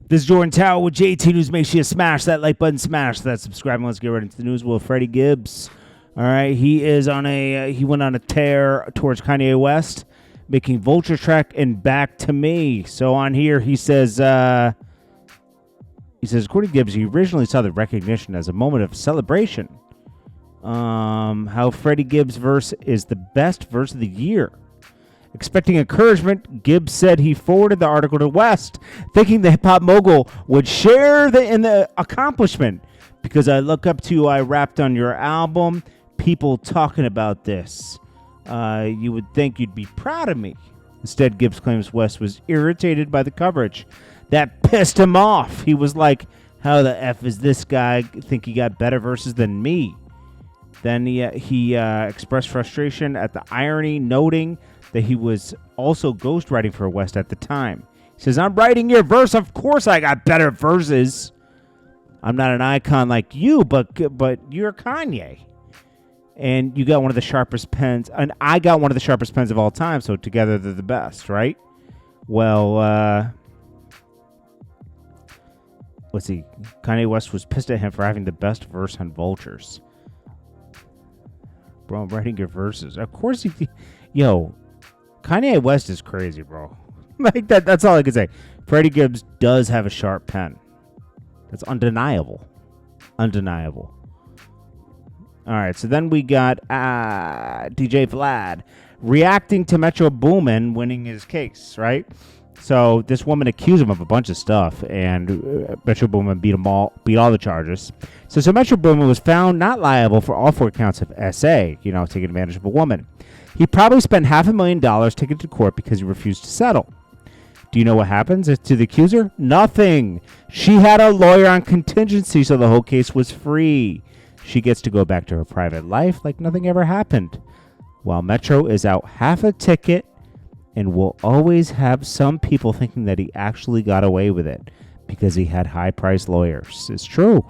This is Jordan Tower with JT News. Make sure you smash that like button, smash that subscribe. Let's get right into the news with Freddie Gibbs. All right, he went on a tear towards Kanye West, making Vulture track and Back to Me. So on here, he says, according to Gibbs, he originally saw the recognition as a moment of celebration. How Freddie Gibbs' verse is the best verse of the year. Expecting encouragement, Gibbs said he forwarded the article to West, thinking the hip-hop mogul would share in the accomplishment. Because I look up to you, I rapped on your album. People talking about this. You would think you'd be proud of me. Instead, Gibbs claims West was irritated by the coverage. That pissed him off. He was like, how the F is this guy think he got better verses than me? Then he expressed frustration at the irony, noting that he was also ghostwriting for West at the time. He says, I'm writing your verse. Of course I got better verses. I'm not an icon like you, but you're Kanye. And you got one of the sharpest pens. And I got one of the sharpest pens of all time. So together they're the best, right? Well, let's see. Kanye West was pissed at him for having the best verse on Vultures. Bro, I'm writing your verses. Of course Kanye West is crazy, bro. Like that's all I can say. Freddie Gibbs does have a sharp pen. That's undeniable. Undeniable. All right, so then we got DJ Vlad reacting to Metro Boomin winning his case, right? So this woman accused him of a bunch of stuff, and Metro Boomin beat all the charges. So Metro Boomin was found not liable for all 4 counts of SA, taking advantage of a woman. He probably spent $500,000 taking to court because he refused to settle. Do you know what happens to the accuser? Nothing. She had a lawyer on contingency, so the whole case was free. She gets to go back to her private life like nothing ever happened. While Metro is out half a ticket and will always have some people thinking that he actually got away with it because he had high-priced lawyers. It's true.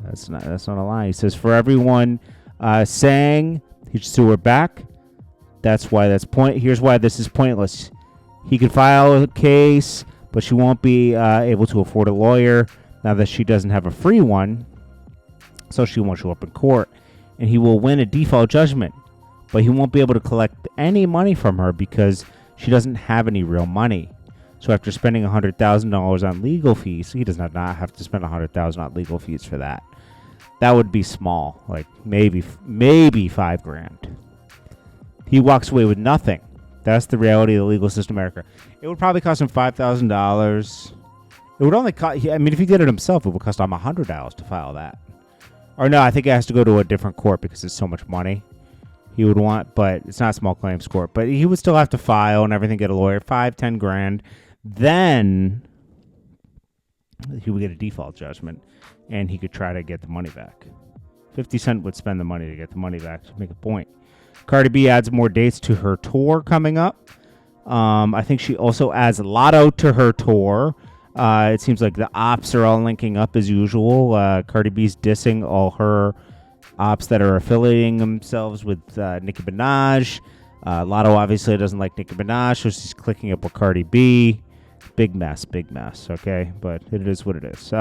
That's not a lie. He says for everyone saying he should sue her back, here's why this is pointless. He could file a case, but she won't be able to afford a lawyer now that she doesn't have a free one, so she won't show up in court. And he will win a default judgment, but he won't be able to collect any money from her because she doesn't have any real money. So after spending $100,000 on legal fees, he does not have to spend $100,000 on legal fees for that. That would be small, like maybe $5,000. He walks away with nothing. That's the reality of the legal system in America. It would probably cost him $5,000. It would only cost, if he did it himself, it would cost him $100 to file that. Or no, I think it has to go to a different court because it's so much money he would want, but it's not a small claims court. But he would still have to file and everything, get a lawyer, $5,000-$10,000. Then he would get a default judgment, and he could try to get the money back. 50 Cent would spend the money to get the money back to make a point. Cardi B adds more dates to her tour coming up. I think she also adds Latto to her tour. It seems like the ops are all linking up as usual. Cardi B's dissing all her ops that are affiliating themselves with Nicki Minaj. Latto obviously doesn't like Nicki Minaj, so she's clicking up with Cardi B. Big mess, okay? But it is what it is.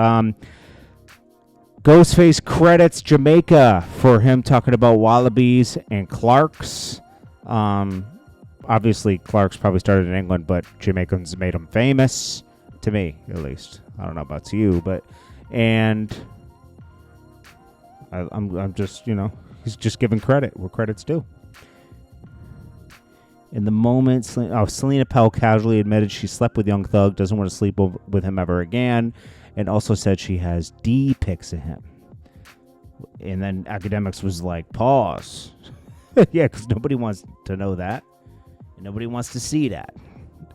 Ghostface credits Jamaica for him talking about Wallabies and Clarks. Obviously, Clarks probably started in England, but Jamaicans made him famous. To me, at least. I don't know about to you, but... And... I'm just, he's just giving credit where credit's due. In the moment, Celina Powell casually admitted she slept with Young Thug, doesn't want to sleep with him ever again, and also said she has D pics of him. And then Academics was like, pause. Yeah, because nobody wants to know that. And nobody wants to see that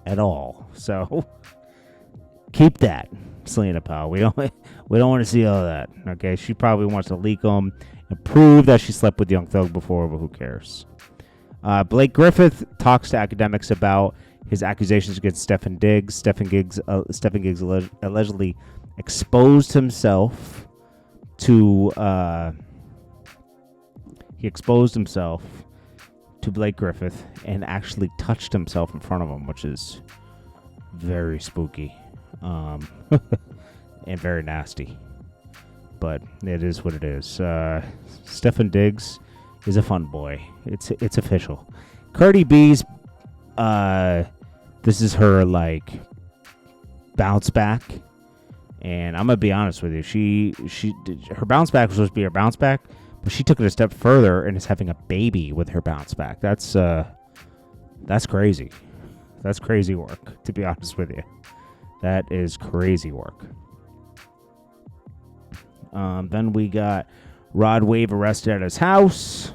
at all. So, keep that, Celina Powell. We don't want to see all that. Okay, she probably wants to leak them and prove that she slept with Young Thug before, but who cares? Blake Griffith talks to Academics about his accusations against Steffon Diggs. Steffon Diggs allegedly exposed himself to Blake Griffith and actually touched himself in front of him, which is very spooky. and very nasty. But it is what it is. Steffon Diggs is a fun boy. It's official. Cardi B's, this is her like bounce back, and I'm gonna be honest with you. Her bounce back was supposed to be her bounce back, but she took it a step further and is having a baby with her bounce back. That's crazy. That's crazy work, to be honest with you. That is crazy work. Then we got Rod Wave arrested at his house.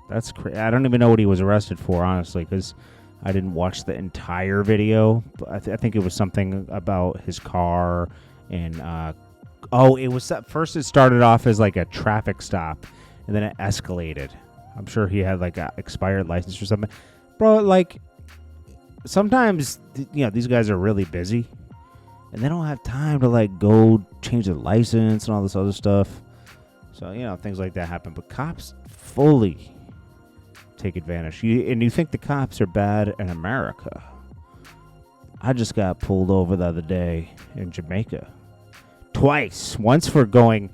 That's crazy. I don't even know what he was arrested for, honestly, because I didn't watch the entire video. But I think it was something about his car. And, it was first it started off as like a traffic stop, and then it escalated. I'm sure he had like an expired license or something. Bro, like, sometimes, these guys are really busy. And they don't have time to, like, go change their license and all this other stuff. So, things like that happen. But cops fully take advantage. And you think the cops are bad in America. I just got pulled over the other day in Jamaica. Twice. Once for going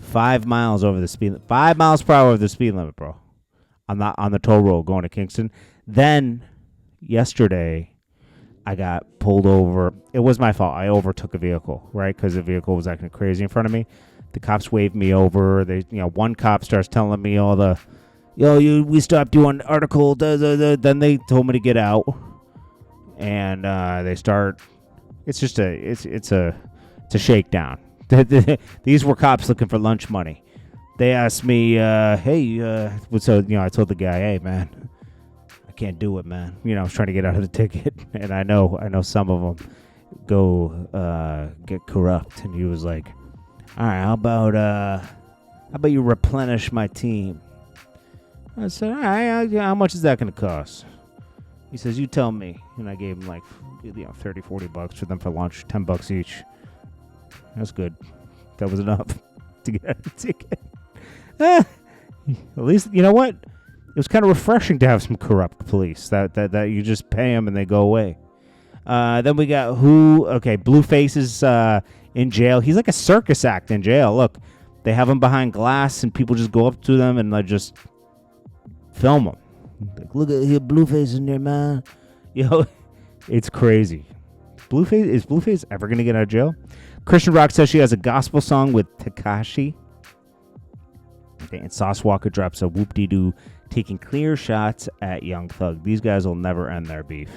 5 miles over the speed limit. 5 miles per hour over the speed limit, bro. I'm not on the toll road going to Kingston. Then, yesterday, I got pulled over. It was my fault. I overtook a vehicle, right? Because the vehicle was acting crazy in front of me. The cops waved me over. One cop starts telling me all the, we stopped you on the article. Then they told me to get out, and they start. It's just it's a shakedown. These were cops looking for lunch money. They asked me, hey, so I told the guy, hey man, I can't do it, man. I was trying to get out of the ticket, and I know some of them go get corrupt. And he was like, "All right, how about you replenish my team?" I said, "All right, how much is that going to cost?" He says, "You tell me." And I gave him like $30-$40 for them for lunch, $10 each. That's good. That was enough to get out of the ticket. At least, you know what? It was kind of refreshing to have some corrupt police that you just pay them and they go away. Then we got Blueface is in jail. He's like a circus act in jail. Look, they have him behind glass and people just go up to them and like just film him. Like, look at here, Blueface in there, man. It's crazy. Is Blueface ever gonna get out of jail? Christian Rock says she has a gospel song with Tekashi. And Sauce Walker drops a whoop-de-doo taking clear shots at Young Thug. These guys will never end their beef.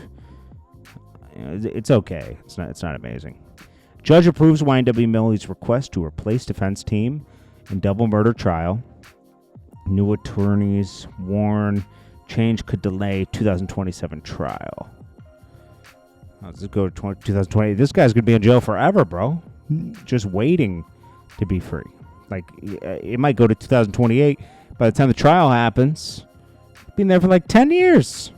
It's okay. It's not amazing. Judge approves YNW Melly's request to replace defense team in double murder trial. New attorneys warn change could delay 2027 trial. Let's go to 2020. This guy's going to be in jail forever, bro. Just waiting to be free. Like, it might go to 2028. By the time the trial happens, been there for like 10 years.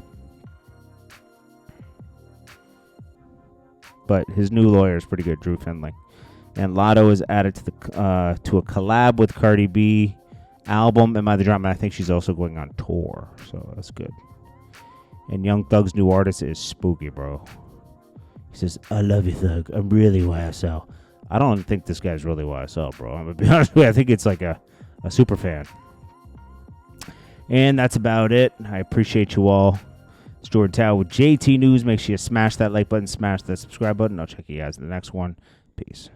But his new lawyer is pretty good, Drew Finley. And Latto is added to a collab with Cardi B album. And by the drama, I think she's also going on tour. So that's good. And Young Thug's new artist is spooky, bro. He says, "I love you, Thug. I'm really YSL." I don't think this guy's really YSL, bro. I'm going to be honest with you. I think it's like a super fan. And that's about it. I appreciate you all. It's Jordan Tower with JT News. Make sure you smash that like button, smash that subscribe button. I'll check you guys in the next one. Peace.